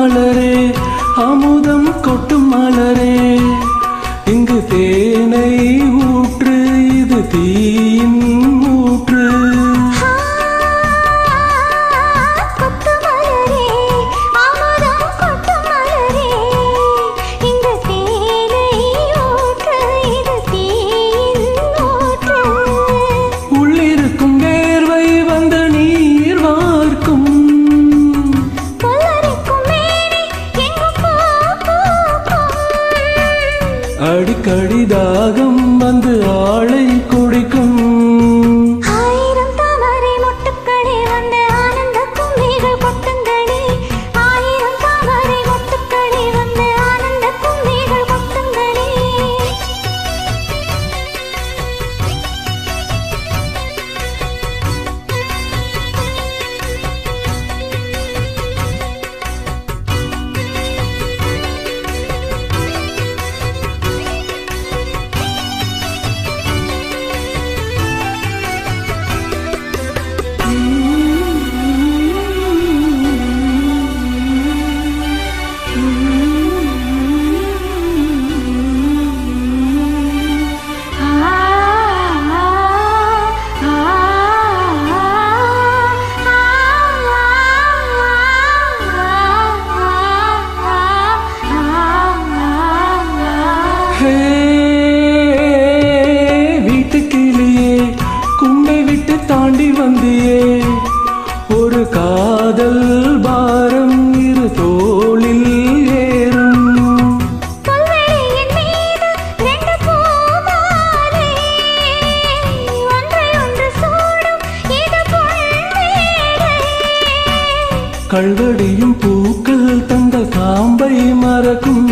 மலரே அமுதம் கொட்டும் மலரே இங்கு தேனை ஊற்று இது தீயின் ஊற்று உள்ளிருக்கும் வேர்வை வந்த நீர் வார்க்கும் அடிக்கடி தாகம் வந்து ஆளை குடிக்கும் ஆயிரம் தாமரை மொட்டுக்களே வந்து ஆனந்த கும்மிகள் கொட்டுங்களே ஆயிரம் தாமரை மொட்டுக்களே வந்து ஆனந்த கும்மிகள் கொட்டுங்களே வீட்டுக்கிளியே கும்பை விட்டு தாண்டி வந்தியே ஒரு காதல் பாரம் இரு தோளில் ஏறும் புல்வெளியின் மீது ரெண்டு பூமாலை ஒன்றை ஒன்று சூடும் இது பொன்வேலை கல்வடியும் பூக்கள் தந்த காம்பை மறக்கும்